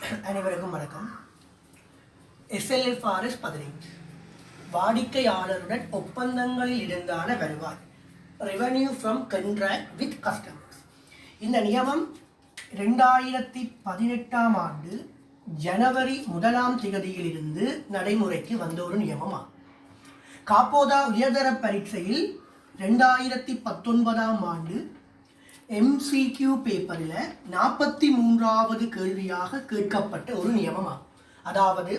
அனைவருக்கும் வணக்கம். SLFRS 15 வாடிக்கையாளருடன் ஒப்பந்தங்களில் இருந்தான வருவாய், revenue from contract with customers. இந்த நியமம் 2018 ஆண்டு ஜனவரி 1ஆம் தேதியிலிருந்து நடைமுறைக்கு வந்த ஒரு நியமமாகும். காப்போதா உயர்தர பரீட்சையில் 2019 ஆண்டு MCQ பேப்பரில் 43வது கேள்வியாக கேட்கப்பட்ட ஒரு நியமமாகும். அதாவது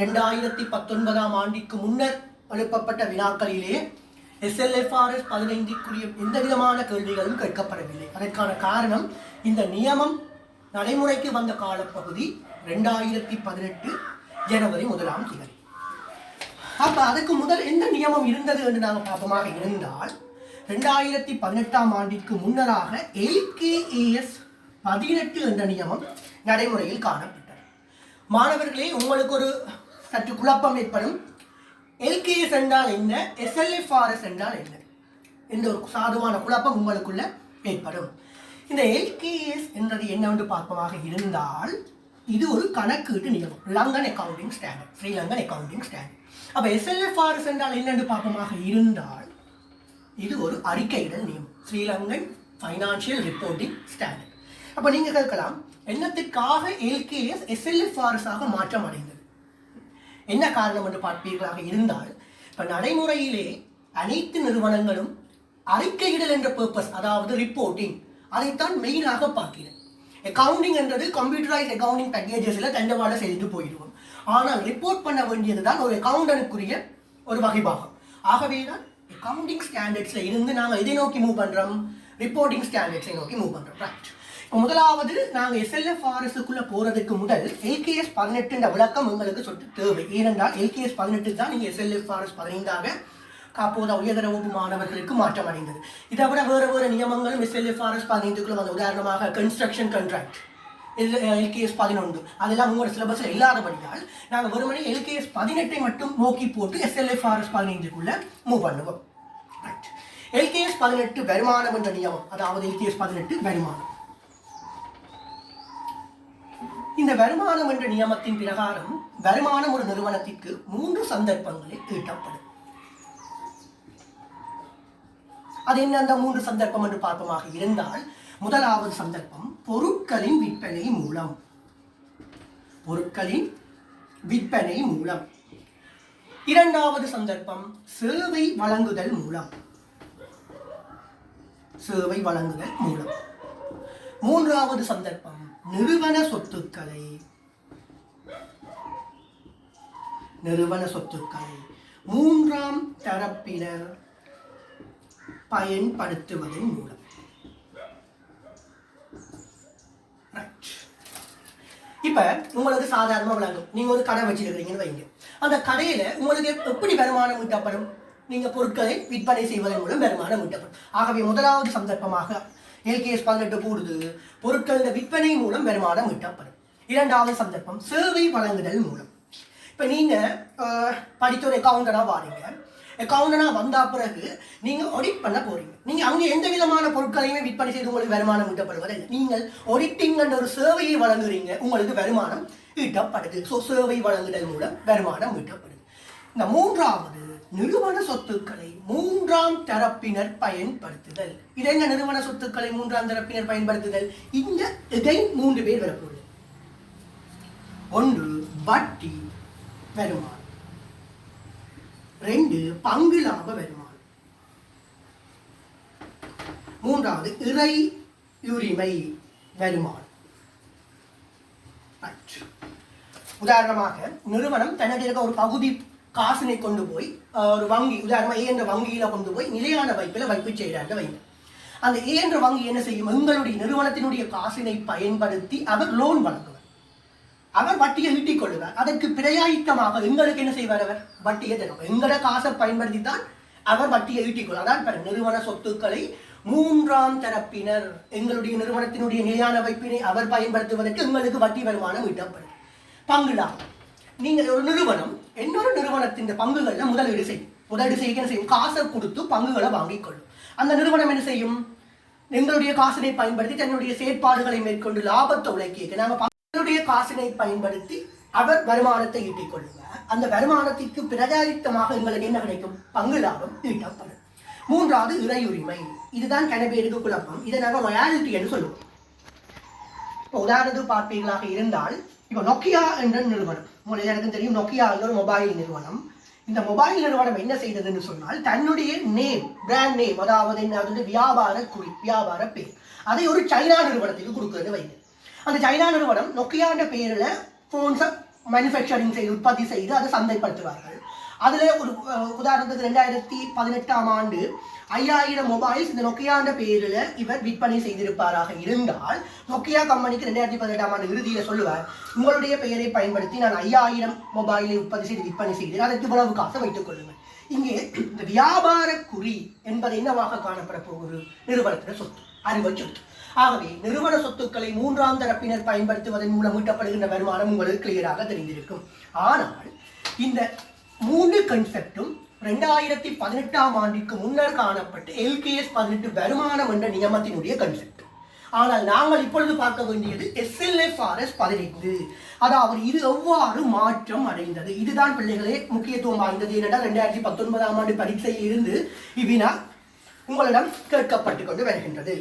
2019 ஆண்டிற்கு முன்னர் எழுப்பப்பட்ட வினாக்களிலே SLFRS 15க்குரிய எந்த விதமான கேள்விகளும் கேட்கப்படவில்லை. அதற்கான காரணம், இந்த நியமம் நடைமுறைக்கு வந்த காலப்பகுதி 2018 ஜனவரி 1ஆம் தேதி. அப்போ அதுக்கு முதல் எந்த நியமம் இருந்தது என்று நாங்கள் பார்ப்போமாக இருந்தால், 2018 ஆண்டிற்கு முன்னராக LKAS 18 என்ற நியமம் நடைமுறையில் காணப்பட்டது. மாணவர்களே, உங்களுக்கு ஒரு சற்று குழப்பம் ஏற்படும். LKS என்றால் என்ன, SLFRS என்றால் என்ன என்ற ஒரு சாதுவான குழப்பம் உங்களுக்குள்ள ஏற்படும். இந்த LKS என்றது என்னவென்று பார்ப்பதாக இருந்தால், இது ஒரு கணக்கீட்டு நியமம், Lankan accounting standard, Sri Lankan accounting standard. அப்போ SLFRS என்றால் என்னென்று பார்ப்பமாக இருந்தால், இது ஒரு அறிக்கையிடல் நியமம், ஸ்ரீலங்கன் ஃபைனான்சியல் ரிப்போர்ட்டிங் ஸ்டாண்டர்ட். அப்போ நீங்கள் கேட்கலாம், என்னத்துக்காக LKS SLFRS ஆக மாற்றம் அடைந்தது, என்ன காரணம் என்று பார்ப்பீர்களாக இருந்தால், இப்போ நடைமுறையிலே அனைத்து நிறுவனங்களும் அறிக்கையிடல் என்ற பர்பஸ், அதாவது ரிப்போர்ட்டிங், அதைத்தான் மெயினாக பார்க்கிறேன். அக்கவுண்டிங் என்றது கம்ப்யூட்டரைஸ் அக்கவுண்டிங் பேக்கேஜஸில் தண்டவாட செய்து போயிடுவோம். ஆனால் ரிப்போர்ட் பண்ண வேண்டியது தான் ஒரு அக்கவுண்டனுக்குரிய ஒரு வகைபாகம். ஆகவே தான் அக்கவுண்டிங் ஸ்டாண்டர்ட்ஸில் இருந்து நாங்கள் இதை நோக்கி மூவ் பண்ணுறோம், ரிப்போர்ட்டிங் ஸ்டாண்டர்ட்ஸை நோக்கி மூவ் பண்ணுறோம். ரைட். முதலாவது, நாங்கள் SLFRSக்குள்ளே போகிறதுக்கு முதல் LKS 18 விளக்கம் எங்களுக்கு சொட்டு தேவை. ஏனென்றால் LKS 18 தான் நீங்கள் SLFRS 15 காப்போதா உயர்தர வகுப்பு மாணவர்களுக்கு மாற்றம் அடைந்தது. இதை விட வேறு நியமங்களும் SLFRS 15க்குள்ள வந்து, உதாரணமாக கன்ஸ்ட்ரக்ஷன் கண்ட்ராக்ட் LKS 11, அதெல்லாம் உங்களோட சிலபஸில் இல்லாதபடியால் நாங்கள் வெறுமனே LKS 18 மட்டும் நோக்கி போட்டு SLFRS 15க்குள்ளே மூவ் பண்ணுவோம். ரைட். LKS 18 வருமானம் என்ற நியமம், அதாவது LKS 18 வருமானம். இந்த வருமானம் என்ற நியமத்தின் பிரகாரம் வருமானம் ஒரு நிறுவனத்திற்கு 3 சந்தர்ப்பங்களில் ஈட்டப்படும். அது என்ன அந்த 3 சந்தர்ப்பம் என்று பார்ப்பமாக இருந்தால், முதலாவது சந்தர்ப்பம் பொருட்களின் விற்பனை மூலம், பொருட்களின் விற்பனை மூலம். இரண்டாவது சந்தர்ப்பம் சேவை வழங்குதல் மூலம், சேவை வழங்குதல் மூலம். மூன்றாவது சந்தர்ப்பம் நிறுவன சொத்துக்களை, நிறுவன சொத்துக்களை மூன்றாம் தரப்பினர் பயன்படுத்துவதன் மூலம். இப்ப உங்களுக்கு சாதாரணமாக விளங்கும். நீங்க ஒரு கடை வச்சிருக்கிறீங்கன்னு வைங்க. அந்த கடையில உங்களுக்கு எப்படி வருமானம் ஈட்டப்படும்? நீங்க பொருட்களை விற்பனை செய்வதன் மூலம் வருமானம் ஈட்டப்படும். ஆகவே முதலாவது சந்தர்ப்பமாக LKS 18 கூடுது, பொருட்களின் விற்பனை மூலம் வருமானம் ஈட்டப்படும். இரண்டாவது சந்தர்ப்பம் சேவை வழங்குதல் மூலம். இப்ப நீங்க படித்த ஒரு அக்கவுண்டனா வாரீங்க, அக்கவுண்டனா வந்த பிறகு நீங்க ஆடிட் பண்ண போறீங்க. நீங்க அங்கே எந்த விதமான பொருட்களையுமே விற்பனை செய்து உங்களுக்கு வருமானம் ஈட்டப்படுவதில்லை. நீங்கள் ஆடிட்டிங் என்ற ஒரு சேவையை வழங்குறீங்க, உங்களுக்கு வருமானம் ஈட்டப்படுது. ஸோ சேவை வழங்குதல் மூலம் வருமானம் ஈட்டப்படுது. இந்த மூன்றாவது, நிறுவன சொத்துக்களை மூன்றாம் தரப்பினர் பயன்படுத்துதல். இது என்ன நிறுவன சொத்துக்களை மூன்றாம் தரப்பினர் பயன்படுத்துதல்? இங்க இதை 3 பேர் வரப்போகுது. ஒன்று வட்டி வருமானம், 2 பங்கு லாப வருமானம், 3வது இறையுரிமை வருமானம். உதாரணமாக, நிறுவனம் தன்னிடம் இருக்க ஒரு பகுதி காசினை கொண்டு போய் ஒரு வங்கி, உதாரணமாக A என்ற வங்கியில கொண்டு போய் நிலையான வைப்பில் வைப்பு செய்கிறாங்க வைங்க. அந்த A என்ற வங்கி என்ன செய்யும்? எங்களுடைய நிறுவனத்தினுடைய காசினை பயன்படுத்தி அவர் லோன் வழங்குவார், அவர் வட்டியை ஈட்டிக் கொள்ளுவார். அதற்கு பிரயாயித்தமாக எங்களுக்கு என்ன செய்வார்? அவர் வட்டியை தரும். எங்களோட காசை பயன்படுத்தி தான் அவர் வட்டியை ஈட்டிக் கொள்வார். அதான் நிறுவன சொத்துக்களை மூன்றாம் தரப்பினர், எங்களுடைய நிறுவனத்தினுடைய நிலையான வைப்பினை அவர் பயன்படுத்துவதற்கு எங்களுக்கு வட்டி வருமானம் ஈட்டப்படும். பங்கு லாபம். நீங்கள் ஒரு நிறுவனம் இன்னொரு நிறுவனத்தின் பங்குகளில் முதலீடு செய்ய என்ன செய்யும்? காசை கொடுத்து பங்குகளை வாங்கிக் கொள்ளும். அந்த நிறுவனம் என்ன செய்யும்? எங்களுடைய காசினை பயன்படுத்தி தன்னுடைய செயற்பாடுகளை மேற்கொண்டு லாபத்தை உழைக்க நாங்கள் அவருடைய காசினை பயன்படுத்தி அவர் வருமானத்தை ஈட்டிக் கொள்ளுவார். அந்த வருமானத்திற்கு பிரகாரித்தமாக எங்களுக்கு என்ன கிடைக்கும்? பங்கு லாபம் ஈட்டப்படும். மூன்றாவது இறையுரிமை. இதுதான் கனபேருக்கு குழப்பம். இதை நாங்கள் ரொயாலிட்டி என்று சொல்லுவோம். இப்போ உதாரணத்துக்கு பார்ப்பீர்களாக இருந்தால், இப்போ நோக்கியா என்ற நிறுவனம், உங்களுக்கு எனக்கு தெரியும், நோக்கியா என்ற ஒரு மொபைல் நிறுவனம். இந்த மொபைல் நிறுவனம் என்ன செய்ததுன்னு சொன்னால், தன்னுடைய நேம், பிராண்ட் நேம், அதாவது என்ன, வியாபார குறி, வியாபார பேர், அதை ஒரு சைனா நிறுவனத்துக்கு கொடுக்குறது வைங்க. அந்த சைனா நிறுவனம் நோக்கியான்ற பேரில் ஃபோன்ஸை மேனுஃபேக்சரிங் செய்து, உற்பத்தி செய்து அதை சந்தைப்படுத்துவார்கள். அதில் ஒரு உதாரணத்துக்கு 2018ஆம் ஆண்டு 5000 மொபைல்ஸ் இந்த நோக்கியான்ற பேரில் இவர் விற்பனை செய்திருப்பாராக இருந்தால், நோக்கியா கம்பெனிக்கு 2018ஆம் ஆண்டு இறுதியில் சொல்லுவார், உங்களுடைய பெயரை பயன்படுத்தி நான் 5000 மொபைலை உற்பத்தி செய்து விற்பனை செய்து அதற்கு இவ்வளவு காசை வைத்துக் கொள்ளுங்கள். இங்கே இந்த வியாபார குறி என்பது என்னவாக காணப்பட போகுது? நிறுவனத்தின் சொத்து, அறிவு சொத்து. ஆகவே நிறுவன சொத்துக்களை மூன்றாம் தரப்பினர் பயன்படுத்துவதன் மூலம் ஈட்டப்படுகின்ற வருமானம் உங்களுக்கு கிளியராக தெரிந்திருக்கும். ஆனால் இந்த 3 கன்செப்டும் 2018ஆம் ஆண்டிற்கு முன்னர் காணப்பட்ட LKS 18 வருமானம் என்ற நியமத்தினுடைய கன்செப்ட். ஆனால் நாங்கள் இப்பொழுது பார்க்க வேண்டியது SLFRS 15. அதாவது இது எவ்வாறு மாற்றம் அடைந்தது. இதுதான் பிள்ளைகளே முக்கியத்துவம் வாய்ந்தது. ஏனென்றால் 2019ஆம் ஆண்டு பரீட்சையில் இருந்து இவ்வினா உங்களிடம் கேட்கப்பட்டு கொண்டு வருகின்றது.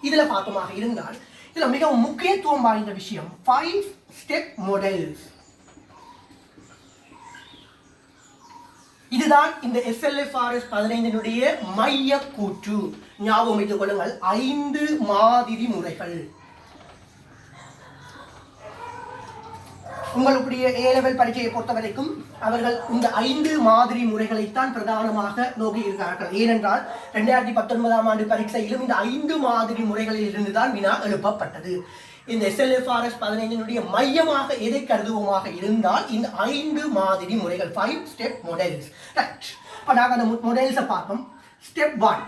இதுல பார்த்தமாக இருந்தால் இதுல மிகவும் முக்கியத்துவம் வாய்ந்த விஷயம் 5 ஸ்டெப் மாடல்ஸ். இதுதான் இந்த SLFRS 15 மைய கூற்று. ஞாபகம் வைத்துக் கொள்ளுங்கள், 5 மாதிரி முறைகள். உங்களுடைய A-level பரீட்சையை பொறுத்த வரைக்கும் அவர்கள் இந்த 5 மாதிரி முறைகளைத்தான் பிரதானமாக நோக்கி இருக்கிறார்கள். ஏனென்றால் 2019ஆம் ஆண்டு பரீட்சையிலும் இந்த 5 மாதிரி முறைகளில் இருந்துதான் வினா எழுப்பப்பட்டது. இந்த SLFRS 15 மையமாக எதை கருதுவோமாக இருந்தால் இந்த 5 மாதிரி முறைகள், 5 ஸ்டெப் மாடல்ஸ். இப்போ நாங்கள் அந்த மாடல்ஸை பார்ப்போம். ஸ்டெப் 1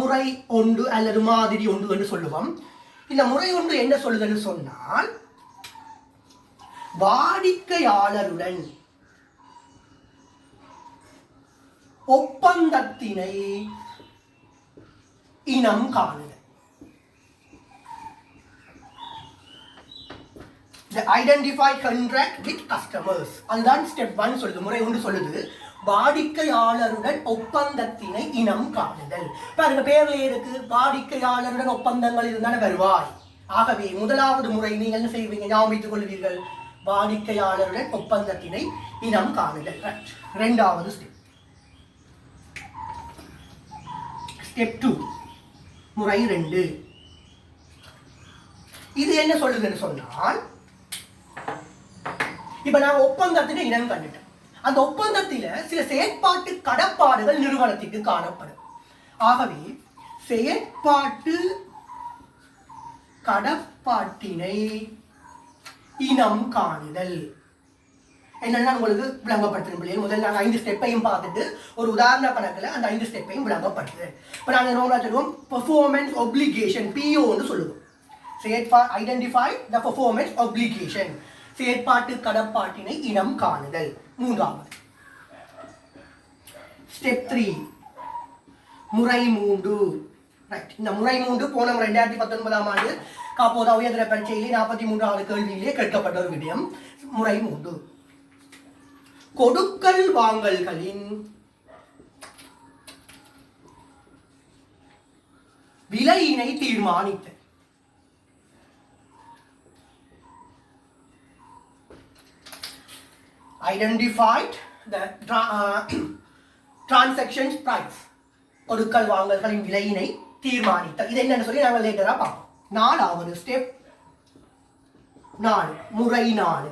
முறை 1 அல்லது மாதிரி 1 என்று சொல்லுவோம். இந்த முறை 1 என்ன சொல்லுதுன்னு சொன்னால், வாடிக்கையாளருடன் ஒப்பந்தத்தினை இனம் காணுதல். The identify contract with customers. அதுதான் ஸ்டெப் 1 சொல்லுது. முறை 1 சொல்லுது வாடிக்கையாளருடன் ஒப்பந்தத்தினை இனம் காணுதல். பாருங்க, பேர்ல இருக்கு வாடிக்கையாளருடன் ஒப்பந்தங்கள் இருந்தான வருவாய். ஆகவே முதலாவது முறை நீங்கள் என்ன செய்வீங்க? ஞாபகம் வைத்துக் கொள்வீர்கள், வாடிக்கையாளருடன் ஒப்பந்தத்தினை இனம் காணுதல். இரண்டாவது ஸ்டெப், ஸ்டெப் 2 முறை 2. இது என்ன சொல்லுதுன்னு சொன்னால், இப்ப நான் ஒப்பந்தத்தினை இனம் கண்டுட்டேன். அந்த ஒப்பந்தத்தில் சில செயற்பாட்டு கடப்பாடுகள் நிறுவனத்திற்கு காணப்படும். ஆகவே செயற்பாட்டு கடப்பாட்டினை இனம் காணுதல் என்னன்னா உங்களுக்கு விளங்கப்படுத்தும். முதல்ல நாங்கள் 5 ஸ்டெப்பையும் பார்த்துட்டு ஒரு உதாரண கணக்கில் அந்த 5 ஸ்டெப்பையும் விளங்கப்படுத்துது. இப்போ நாங்கள் என்ன சொல்லுவோம்? பெர்ஃபார்மன்ஸ் ஒப்ளிகேஷன், POன்னு சொல்லுவோம். ஐடென்டிஃபை த பெர்ஃபார்மன்ஸ் ஒப்ளிகேஷன், செயற்பாட்டு கடப்பாட்டினை இனம் காணுதல். மூன்றாவது ஸ்டெப் 3 முறை 3. ரைட், இந்த முறை 3 போன 2019ஆம் ஆண்டு காப்போதா உயர்தர பரீட்சையிலே 43வது கேள்வியிலே கேட்கப்பட்ட ஒரு விடயம். முறை 3 கொடுக்கல் வாங்கல்களின் விலையினை தீர்மானித்தல். Identified the transactions price. கொடுக்கல் வாங்கல்களின் விலையினை தீர்மானித்தல். இது என்னன்னு சொல்லி நாங்கள் லேட்டரா பார்ப்போம். 4வது ஸ்டெப் 4 முறை 4.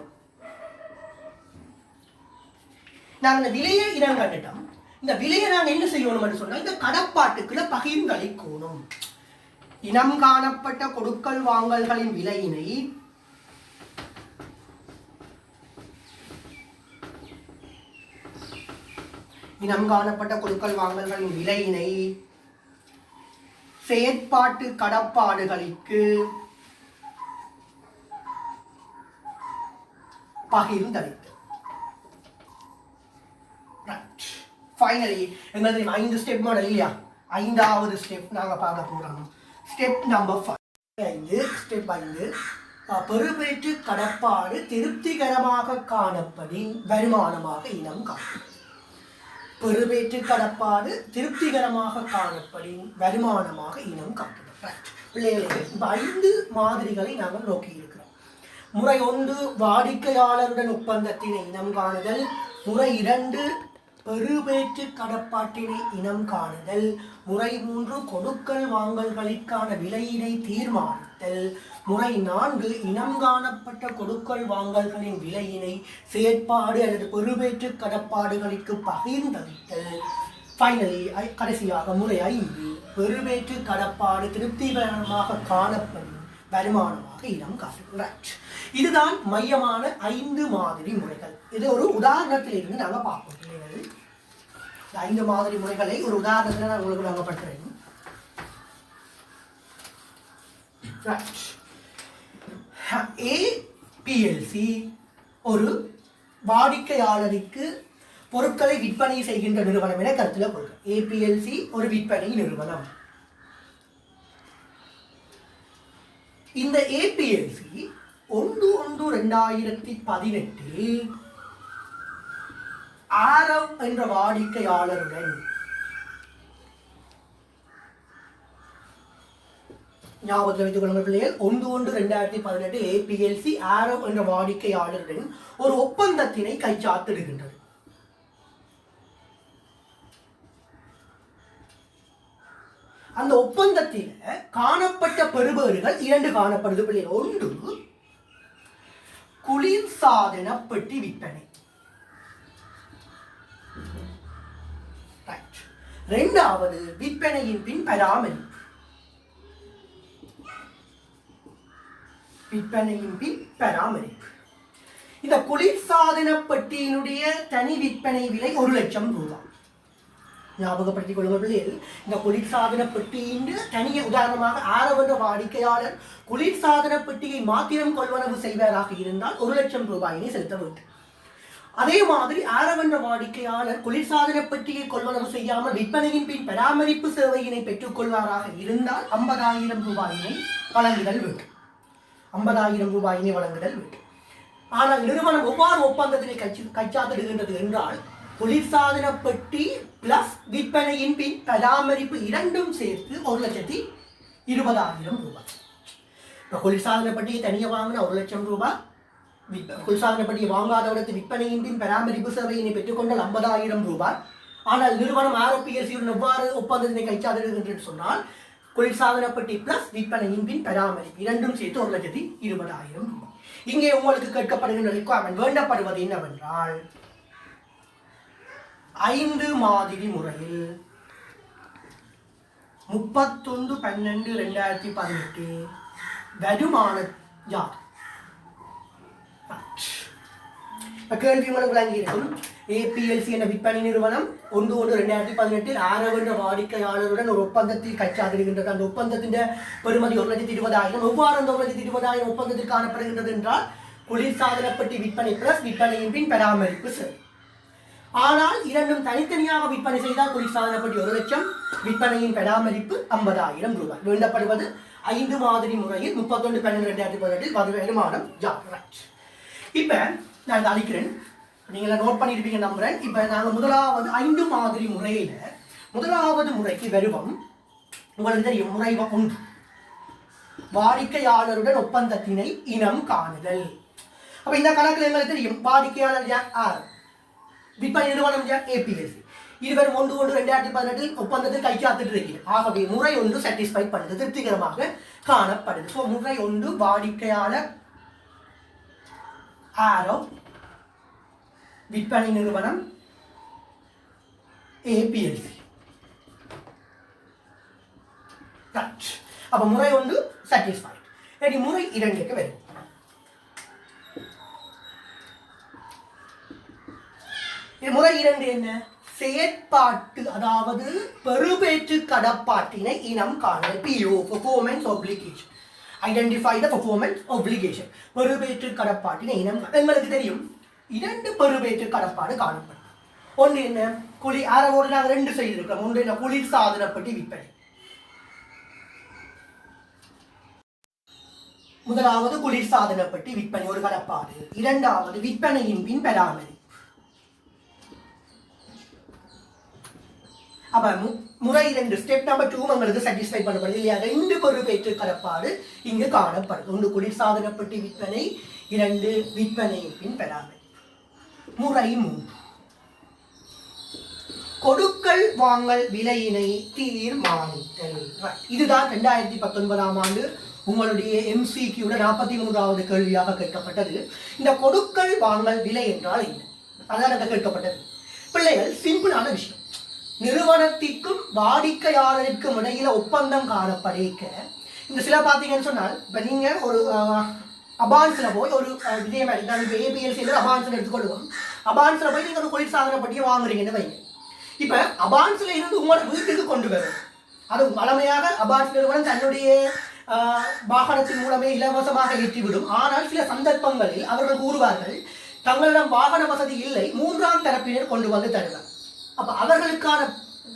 நாங்கள் இந்த விலையை இனம் கண்டுட்டோம். இந்த விலையை நாங்கள் என்ன செய்யணும்னு சொன்னா, இந்த கடப்பாட்டுக்குள்ள பகிர்ந்தளிக்கணும். இனம் காணப்பட்ட கொடுக்கல் வாங்கல்களின் விலையினை இனம் காணப்பட்ட கொடுக்கல் வாங்கல்களின் விலையினை செயற்பாட்டு கடப்பாடுகளுக்கு பகிர்ந்தளித்து. ஃபைனலி எங்களுக்கு 5 ஸ்டெப் மாடல் இல்லையா? 5வது ஸ்டெப் நாங்கள் பார்க்க போறோம். Step number 5. 5 ஸ்டெப் 5 பெறுபேற்று கடப்பாடு திருப்திகரமாக காணப்படின் வருமானமாக இனம் காணும். பெறுபேற்று கடப்பாடு திருப்திகரமாக காணப்படின் வருமானமாக இனம் காட்டப்படும். பிள்ளைகளே, 5 மாதிரிகளை நாங்கள் நோக்கி இருக்கிறோம். முறை 1 வாடிக்கையாளருடன் ஒப்பந்தத்தினை இனம் காணுதல். முறை 2 பெறுபேற்று கடப்பாட்டினை இனம் காணுதல். முறை 3 கொடுக்கல் வாங்கல்களுக்கான விலையினை தீர்மானித்தல். முறை 4 இனம் காணப்பட்ட கொடுக்கல் வாங்கல்களின் விலையினை செயற்பாடு அல்லது பெறுபேற்று கடப்பாடுகளுக்கு பகிர்ந்தளித்தல். ஃபைனலி கடைசியாக முறை 5 பெறுபேற்று கடப்பாடு திருப்திகரமாக காணப்படும் வருமானமாக இனம் காட்டுகிறார். இதுதான் மையமான 5 மாதிரி முறைகள். இது ஒரு உதாரணத்தில் இருந்து நாங்கள் பார்ப்போம். 5 மாதிரி முறைகளை ஒரு உதாரணத்தில் நான் உங்களுக்கு நாங்கள் படுத்துறேன். APLC ஒரு வாடிக்கையாளருக்கு பொருட்களை விற்பனை செய்கின்ற நிறுவனம் என கருத்தில் கொள்க. APLC ஒரு விற்பனை நிறுவனம். இந்த APLC 1/1/2018 ஆரவ் என்ற வாடிக்கையாளருடன் ஞாபகத்தில் வைத்துக் கொள்ளுங்கள் பிள்ளைகள். 1/1/2018 APLC ஆரவ் என்ற வாடிக்கையாளருடன் ஒரு ஒப்பந்தத்தினை கைச்சாத்திடுகின்றது. அந்த ஒப்பந்தத்தில் காணப்பட்ட பெறுபேறுகள் 2 காணப்படுது பிள்ளைகள். 1 குளிர்சாதன பெட்டி விற்பனை. 2வது விற்பனையின் பின் பராமரிப்பு. இந்த குளிர்சாதன பெட்டியினுடைய தனி விற்பனை விலை 1 லட்சம் ரூபாய். ஞாபகப்படுத்திக் கொள்ளுங்கள் பிள்ளைகள். இந்த குளிர்சாதன பெட்டியின் தனிய உதாரணமாக ஆரவன்ற வாடிக்கையாளர் குளிர்சாதன பெட்டியை மாத்திரம் கொள்வனவு செய்வதாக இருந்தால் 1 லட்சம் ரூபாயினை செலுத்த வேண்டும். அதே மாதிரி ஆரவன்ற வாடிக்கையாளர் குளிர்சாதன பெட்டியை கொள்வனவு செய்யாமல் விற்பனையின் பின் பராமரிப்பு சேவையினை பெற்றுக் கொள்வாராக இருந்தால் 50,000 ரூபாயினை வழங்குதல் வேண்டும். 50,000 ரூபாயினை வழங்குதல் வேண்டும். ஆனால் நிறுவனம் எவ்வாறு ஒப்பந்தத்தினை கைச்சாத்திடுகின்றது என்றால் குளிர்சாதன பெட்டி பிளஸ் விற்பனையின் பின் பராமரிப்பு 2ம் சேர்த்து 1,20,000 ரூபாய். இப்போ குளிர்சாதன பெட்டியை தனியாக வாங்கினா 1 லட்சம் ரூபாய். குளிர்சாதன பெட்டியை வாங்காதவர்களுக்கு விற்பனையின் பின் பராமரிப்பு சேவையினை பெற்றுக்கொண்டால் 50,000 ரூபாய். ஆனால் நிறுவனம் APLCயுடன் எவ்வாறு ஒப்பந்தத்தினை கைச்சாத்திடுகின்றது சொன்னால் குளிர்சாதன பெட்டி பிளஸ் விற்பனையின் பின் பராமரிப்பு 2ம் சேர்த்து 1,20,000 ரூபாய். இங்கே உங்களுக்கு கேட்கப்படுகின்ற ரிக்வயர்மெண்ட் வேண்டப்படுவது என்னவென்றால் 5 மாதிரி முறையில் 31/12/2018 வருமான யார்? கேள்வி உங்களுக்கு வழங்கியிருக்கும். APLC என்ற விற்பனை நிறுவனம் 1/1/2018 ஆரவ் என்ற வாடிக்கையாளருடன் ஒரு ஒப்பந்தத்தில் கைச்சாத்திடுகின்றது. அந்த ஒப்பந்தத்தின் பெறுமதி 1,20,000. எவ்வாறு அந்த 1,20,000 ஒப்பந்தத்தில் காணப்படுகின்றது என்றால் குளிர்சாதன பெட்டி விற்பனை பிளஸ் விற்பனையின் பின் பராமரிப்பு சேவை. ஆனால் 2ம் தனித்தனியாக விற்பனை செய்தால் குளிர்சாதன பெட்டி 1 லட்சம், விற்பனையின் பராமரிப்பு 50,000 ரூபாய். வேண்டப்படுவது 5 மாதிரி முறையில் 31/12/2018 வருமானம் யார்? இப்ப நான் அளிக்கிறேன், நீங்க நோட் பண்ணிருப்பீங்க நம்புறேன். இப்ப நாங்கள் முதலாவது 5 மாதிரி முறையில முதலாவது முறைக்கு வருவோம். உங்களுக்கு தெரியும் முறை 1 வாடிக்கையாளருடன் ஒப்பந்தத்தினை இனம் காணுதல். அப்ப இந்த கணக்கில் எங்களுக்கு தெரியும் வாடிக்கையாளர் யார்? விற்பனை நிறுவனம் APLC. இருவரும் 1/1/2018 ஒப்பந்தத்தில் கைச்சாத்திட்டு இருக்கிறது. ஆகவே முறை 1 சாட்டிஸ்ஃபை பண்ணுது, திருப்திகரமாக காணப்படுது. ஸோ முறை 1 வாடிக்கையாளர் ஆரவ், விற்பனை நிறுவனம் APLC. அப்ப முறை 1 சாட்டிஸ்ஃபை. இனி முறை 2க்கு வரும். முறை 2 என்ன? செயற்பாட்டு அதாவது பெறுபேற்று கடப்பாட்டினை இனம் காணுதல். PO performance obligation. Identify the performance obligation. பெறுபேற்று கடப்பாட்டினை இனம் எங்களுக்கு தெரியும் 2 பெறுபேற்று கடப்பாடு காணப்படும். ஒன்று என்ன? ஆரவோடு நாங்கள் 2 செய்திருக்கிறோம். ஒன்று என்ன? குளிர் சாதன பெட்டி விற்பனை. முதலாவது குளிர்சாதன பெட்டி விற்பனை ஒரு கடப்பாடு, இரண்டாவது விற்பனையின் பின் பராமரி. அப்ப முறை 2 ஸ்டெப் நம்பர் 2 உங்களுக்கு சாட்டிஸ்ஃபை பண்ணப்படுது இல்லையா? 2 பொறுப்பேற்று கடப்பாடு இங்கு காணப்படுது. 1 குளிர்சாதன பெட்டி விற்பனை, 2 விற்பனையின் பின் பராமரி. முறை 3 கொடுக்கல் வாங்கல் விலையினை தீர்மானித்தல். இதுதான் 2019ஆம் ஆண்டு உங்களுடைய MCQ 43வது கேள்வியாக கேட்கப்பட்டது. இந்த கொடுக்கல் வாங்கல் விலை என்றால் என்ன? அதான் கேட்கப்பட்டது. பிள்ளைகள் சிம்பிளான விஷயம். நிறுவனத்திற்கும் வாடிக்கையாளருக்கும் இடையில ஒப்பந்தம் காணப்படைக்க இந்த சில பார்த்தீங்கன்னு சொன்னால், இப்போ நீங்கள் ஒரு அபான்ஸில் போய் ஒரு இதே மாதிரி தான் இப்போ APLC அபான்ஸில் எடுத்துக்கொள்வோம். அபான்ஸில் போய் நீங்கள் ஒரு குளிர்சாதன பட்டியை வாங்குறீங்கன்னு வைங்க. இப்போ அபான்ஸில் இருந்து உங்களோட வீட்டுக்கு கொண்டு வரும். அது வளமையாக அபான்ஸ் நிறுவனம் தன்னுடைய வாகனத்தின் மூலமே இலவசமாக ஏற்றிவிடும். ஆனால் சில சந்தர்ப்பங்களில் அவர்கள் கூறுவார்கள், தங்களிடம் வாகன வசதி இல்லை, 3ஆம் தரப்பினர் கொண்டு வந்து தருவார். அப்போ அவர்களுக்கான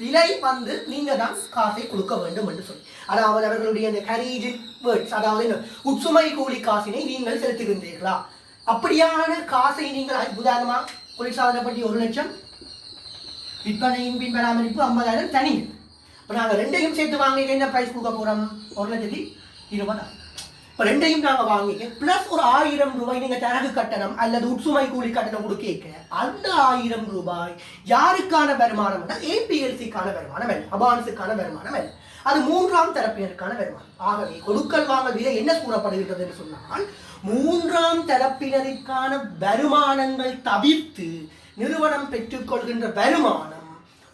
விலை வந்து நீங்கள் தான் காசை கொடுக்க வேண்டும் என்று சொல்லி, அதாவது அவர்களுடைய அந்த கரேஜ் வேர்ட்ஸ், அதாவது உட்சுமை கூலி காசினை நீங்கள் செலுத்துகின்றீர்களா? அப்படியான காசை நீங்கள் உதாரணமாக குளிர்சாதன பற்றி 1 லட்சம், விற்பனையின் பின் பராமரிப்பு 50,000 தனி. இப்போ நாங்கள் 2ஐயும் சேர்த்து வாங்கிக்க என்ன ப்ரைஸ் கொடுக்க போகிறோம்? 1,20,000. இப்போ 2ஐயும் நாங்கள் வாங்கிக்க ப்ளஸ் ஒரு 1000 ரூபாய் நீங்கள் தரகு கட்டணம் அல்லது உட்சுமை கூலி கட்டணம் கொடுக்க, அந்த 1000 ரூபாய் யாருக்கான வருமானம்? APLCக்கான வருமானம் அல்ல, அபான்ஸுக்கான வருமானம் அல்ல, அது 3ஆம் தரப்பினருக்கான வருமானம். ஆகவே கொடுக்கல் வாங்கல் விலை என்ன கூறப்படுகிறது என்று சொன்னால், 3ஆம் தரப்பினருக்கான வருமானங்கள் தவிர்த்து நிறுவனம் பெற்றுக்கொள்கின்ற வருமானம்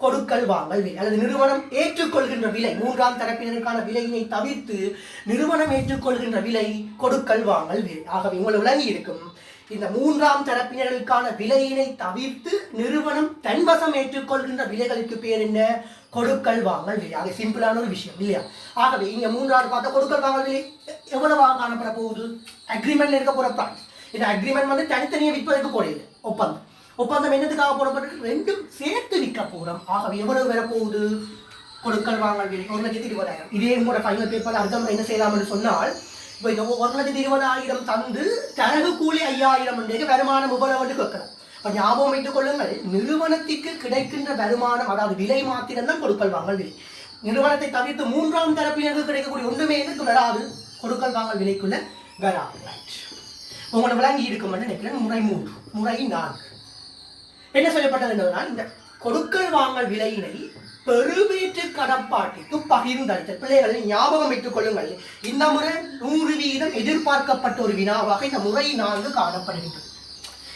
கொடுக்கல் வாங்கல் விலை, அல்லது நிறுவனம் ஏற்றுக்கொள்கின்ற விலை, 3ஆம் தரப்பினருக்கான விலையினை தவிர்த்து நிறுவனம் ஏற்றுக்கொள்கின்ற விலை கொடுக்கல் வாங்கல் விலை. ஆகவே உங்களுக்கு விளங்கி இருக்கும், இந்த 3ஆம் தரப்பினர்களுக்கான விலையினை தவிர்த்து நிறுவனம் தன்வசம் ஏற்றுக்கொள்கின்ற விலைகளுக்கு பேர் என்ன? கொடுக்கல் வாங்கல் விலை. அது சிம்பிளான ஒரு விஷயம் இல்லையா? ஆகவே இங்க 3ஆவது பார்த்தா கொடுக்கல் வாங்கல் விலை எவ்வளவாக காணப்பட போகுது? அக்ரிமெண்ட்ல இருக்க போற பிரைஸ். இந்த அக்ரிமெண்ட் வந்து தனித்தனியாக விற்பதற்கு போடையில ஒப்பந்தம். ஒப்பந்தம் என்னதுக்காக போடப்பட்டு? 2ம் சேர்த்து விற்க போகிறோம். ஆகவே எவ்வளவு வரப்போகுது? கொடுக்கல் வாங்கல் விலை 1,20,000. இதே கூட ஃபைனல் பேப்பர் அடுத்த என்ன செய்யலாம்னு சொன்னால், இப்போ இந்த 1,20,000 தந்து தரகு கூலி 5,000 வருமானம் எவ்வளவு கேட்கலாம். இப்போ ஞாபகம் வைத்துக் கொள்ளுங்கள், நிறுவனத்திற்கு கிடைக்கின்ற வருமானம், அதாவது விலை மாத்திரம் தான் கொடுக்கல் வாங்கல் விலை. நிறுவனத்தை தவிர்த்து 3ஆம் தரப்பினருக்கு கிடைக்கக்கூடிய ஒன்றுமே எதுக்கு வராது? கொடுக்கல் வாங்கல் விலைக்குள்ள வராது. உங்களை விளங்கி இருக்கும் நினைக்கிறேன். முறை 3. முறை 4 என்ன சொல்லப்பட்டது என்றால், இந்த கொடுக்கல் வாங்கல் விலையினை பெறுவேற்று கடப்பாட்டிற்கு பகிர்ந்தளித்தல். பிள்ளைகளை ஞாபகம் வைத்துக் கொள்ளுங்கள், இந்த முறை 100% எதிர்பார்க்கப்பட்ட ஒரு வினாவாக இந்த முறை 4 காணப்படுகின்றது.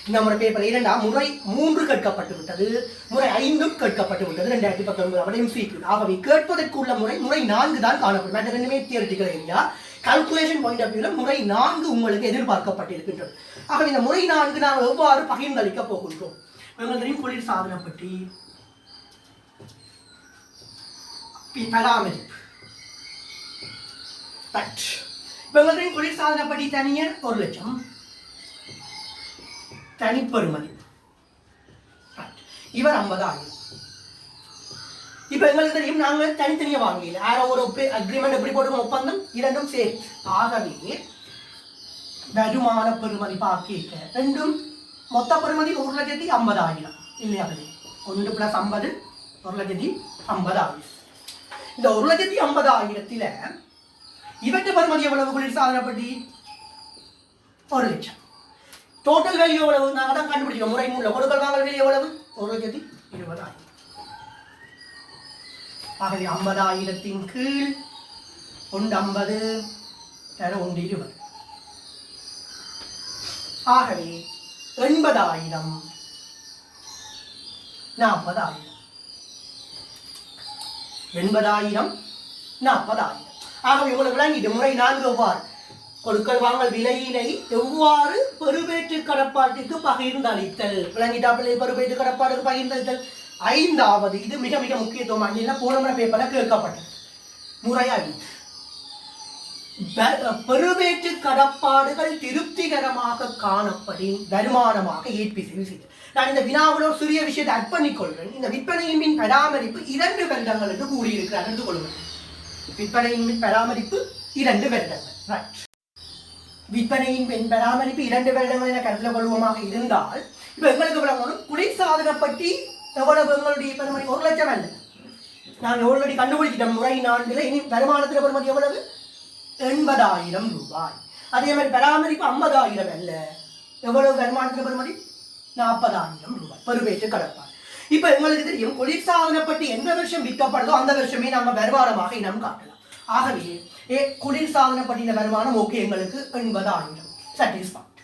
இந்த முறை பேப்பர் 2 முறை 3 கேட்கப்பட்டு விட்டது, முறை 5 கேட்கப்பட்டு விட்டது 2019 MCQ. ஆகவே கேட்பதற்குள்ள முறை 4 தான் காணப்படும். மற்ற 2மே theoretical area. Calculation point of வியூல முறை 4 உங்களுக்கு எதிர்பார்க்கப்பட்டிருக்கின்றது. ஆகவே இந்த முறை 4 நாம் எவ்வாறு பகிர்ந்தளிக்க போகின்றோம்? குளிர்சாதன பெட்டி பராமரிப்பு. குளிர்சாதன பெட்டி தனிய 1 லட்சம் தனிப்பெறுமதி, இவர் 50,000. இப்ப எங்களுக்கு தெரியும், நாங்கள் தனித்தனியா வாங்கல, யாரோ ஒரு அக்ரிமெண்ட் எப்படி போட்டுக்கோம்? ஒப்பந்தம் 2ம் சரி. ஆகவே வருமான பெறுமதி பாக்கிக்க 2ம் மொத்த பெறுமதி 1,50,000 இல்லையா? 1 + 50 1,50,000. இந்த 1,50,000 இவற்றை பெறுமதி எவ்வளவு? குளிர்சாதன பெட்டி 1 லட்சம். டோட்டல் வேல்யூ எவ்வளவு? நாங்கள் தான் கண்டுபிடிச்சோம் முறை 3. கொடுக்கல் வாங்கல் வேல்யூ எவ்வளவு? 1,20,000. ஆகவே 50,000 கீழ் 1,50 1,20. ஆகவே 80,000 40,000. 80,000 40,000. ஆகவே உங்களுக்கு விளங்கிட்டு முறை 4 எவ்வாறு கொடுக்கல் வாங்கல் விலையினை எவ்வாறு பெறுவேற்று கடப்பாட்டுக்கு பகிர்ந்தளித்தல். விளங்கிட்டாப்பிள்ளை பெறுவேற்று கடப்பாட்டுக்கு பகிர்ந்தளித்தல். 5வது, இது மிக மிக முக்கியத்துவம். அங்கே போன பேப்பர்ல கேட்கப்பட்டது. முறை 5 பெறுவேற்று கடப்பாடுகள் திருப்திகரமாக காணப்படின் வருமானமாக ஏற்பி. நான் இந்த வினாவிலோடு சிறிய விஷயத்தை அட் பண்ணிக்கொள்கிறேன். இந்த விற்பனையின் பின் பராமரிப்பு 2 வருடங்கள் என்று கூறியிருக்கிறார் என்று கொள்கிறேன். விற்பனையின் பின் பராமரிப்பு 2 வருடங்கள். ரைட். விற்பனையின் பராமரிப்பு 2 வருடங்கள் என கருத்தில் கொள்வோமாக இருந்தால் இப்போ எங்களுக்கு விளங்கணும் குளிர்சாதனப்பட்டி எவ்வளவு எங்களுடைய பெருமதி 1 லட்சம் அல்ல. நாங்கள் ஆல்ரெடி கண்டுபிடிச்சிட்டோம் முறை 4 இனி வருமானத்தில் பெருமதி எவ்வளவு 80,000 ரூபாய். அதே மாதிரி பராமரிப்பு 50,000 அல்ல, எவ்வளவு வருமானத்தில் பெருமதி 40,000 ரூபாய் பெருவேற்று கடப்பார். இப்ப எங்களுக்கு தெரியும் குளிர்சாதனப்பட்டி எந்த வருஷம் விற்கப்படுதோ அந்த வருஷமே நம்ம வருமானமாக இனம் காட்டலாம். ஆகவே குளிர்சாதனப்பட்டின வருமானம் ஓகே எங்களுக்கு 80,000 சாட்டிஸ்ஃபைட்.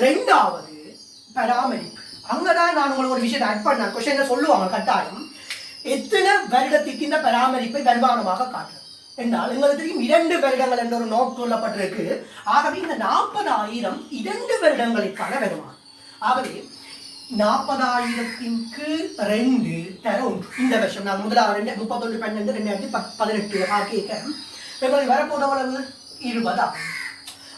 ரெண்டாவது பராமரிப்பு. அங்கதான் நான் உங்களுக்கு ஒரு விஷயத்தை ஆட் பண்ண கொஸ்டின்ல சொல்லுவாங்க கட்டாயம் எத்தனை வருடத்துக்கு இந்த பராமரிப்பை வருமானமாக காட்டலாம் என்றால் எங்களுக்கு தெரியும் 2 வருடங்கள் என்ற ஒரு நோட் சொல்லப்பட்டிருக்கு. ஆகவே இந்த 40,000 2 வருடங்களுக்கான வருமானம். ஆகவே 40,000க்கு 2 தர 1 இந்த வருஷம் நாங்கள் முதலாவது 31/12/2018 ஆக்கியிருக்க எங்களுக்கு வரப்போது எவ்வளவு 20,000.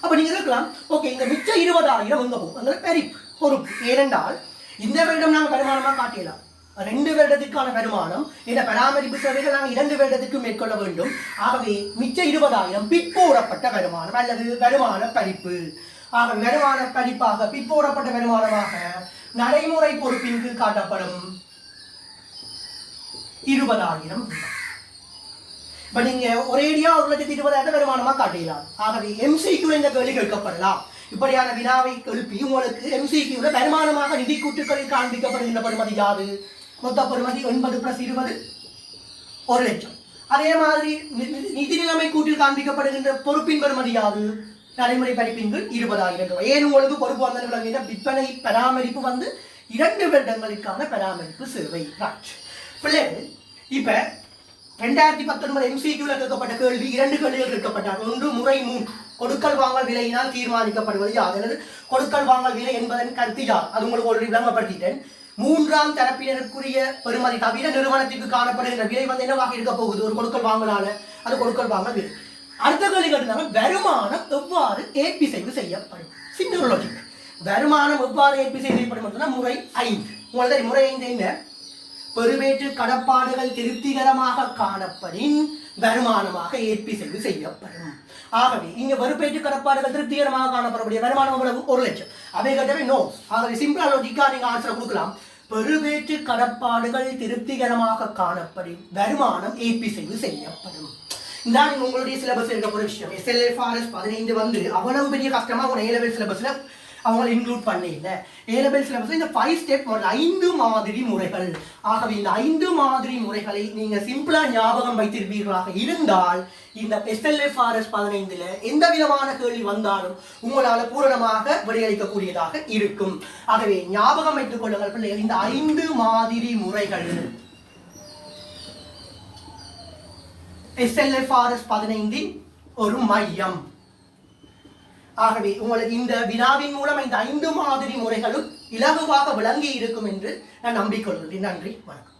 அப்ப நீங்க இருக்கலாம் ஓகே இந்த மிச்ச 20,000 எங்க போகும் எங்களுக்கு பெரிய பொறுப்பு. ஏனென்றால் இந்த வருடம் நாங்கள் வருமானமாக காட்டிடலாம் 2 வருடத்துக்கான வருமானம் இந்த பராமரிப்பு சேவைகள் நாங்கள் 2 வருடத்துக்கு மேற்கொள்ள வேண்டும். ஆகவே மிச்ச 20,000 பிற்போடப்பட்ட வருமானம் அல்லது வருமான பறிப்பு. ஆக வருமான பறிப்பாக பிற்போடப்பட்ட வருமானமாக நடைமுறை பொறுப்பின் கீழ் காட்டப்படும் 20,000. இப்ப நீங்க ஒரேடியா 1,20,000 வருமானமா காட்டலாம். ஆகவே MCQ இந்த கேள்வி கேட்கப்படலாம். இப்படியான வினாவை எழுப்பி உங்களுக்கு MCQ வருமானமாக நிதி கூட்டுகளில் காண்பிக்கப்படுகின்ற பெறுமதி யாது? மொத்த பெறுமதி 9 + 20 1 லட்சம். அதே மாதிரி நிதி நிலைமை கூட்டில் காண்பிக்கப்படுகின்ற பொறுப்பின் பெறுமதி யாது? நடைமுறை பறிப்பின் 20,000 ரூபாய். ஏன் உங்களுக்கு பொறுப்பு வந்த விற்பனை பராமரிப்பு 2 வருடங்களுக்கான பராமரிப்பு சேவை. பிள்ளைகள் இப்ப 2019 MCQல கேட்கப்பட்ட கேள்வி 2 கேள்விகள் கேட்கப்பட்டார். ஒன்று முறை 3 கொடுக்கல் வாங்கல் விலையினால் தீர்மானிக்கப்படுவது யாது? அல்லது கொடுக்கல் வாங்கல் விலை என்பதன் கருத்து யாது? அது உங்களுக்கு ஒரு விளங்கப்படுத்திட்டேன். 3ஆம் தரப்பினருக்குரிய பெறுமதி தவிர நிறுவனத்திற்கு காணப்படுகின்ற விலை என்னவாக இருக்க போகுது? ஒரு கொடுக்கல் வாங்கலான அது கொடுக்கல் வாங்கல் விலை. அடுத்த கேள்வி கேட்டாங்க வருமானம் எவ்வாறு ஏற்பிசைவு செய்யப்படும்? Simple logic. வருமானம் எவ்வாறு ஏற்பிசைவு செய்யப்படும்? முறை 5. உங்களுக்கு முறை 5 என்ன? பெறுவேற்று கடப்பாடுகள் திருப்திகரமாக காணப்படின் வருமானமாக ஏற்பிசைவு செய்யப்படும். ஆகவே இங்க பெறுவேற்று கடப்பாடுகள் திருப்திகரமாக காணப்படக்கூடிய வருமானம் எவ்வளவு? 1 லட்சம். அவை கேட்டவே நோ. ஆகவே சிம்பிளா லாஜிக்கா நீங்க ஆன்சர் கொடுக்கலாம். பெறுவேற்று கடப்பாடுகள் திருப்திகரமாக காணப்படின் வருமானம் ஏற்பிசைவு செய்யப்படும். இதான் உங்களுடைய சிலபஸ் இருக்க ஒரு விஷயம். SLFRS 15 அவ்வளவு பெரிய கஷ்டமா உங்க A லெவல் சிலபஸ்ல அவங்க இன்க்ளூட் பண்ண இல்லை. A லெவல் சிலபஸ்ல இந்த 5 ஸ்டெப் 5 மாதிரி முறைகள். ஆகவே இந்த 5 மாதிரி முறைகளை நீங்க சிம்பிளா ஞாபகம் வைத்திருப்பீர்களாக இருந்தால் இந்த SLFRS 15ல எந்த விதமான கேள்வி வந்தாலும் உங்களால் பூரணமாக விடையளிக்கக்கூடியதாக இருக்கும். ஆகவே ஞாபகம் வைத்துக் கொள்ளுங்கள் பிள்ளைகள், இந்த 5 மாதிரி முறைகள் SLFRS 15 ஒரு மையம். ஆகவே உங்களுக்கு இந்த வினாவின் மூலம் இந்த 5 மாதிரி முறைகளும் இலகுவாக விளங்கி இருக்கும் என்று நான் நம்பிக்கொள்கிறேன். நன்றி, வணக்கம்.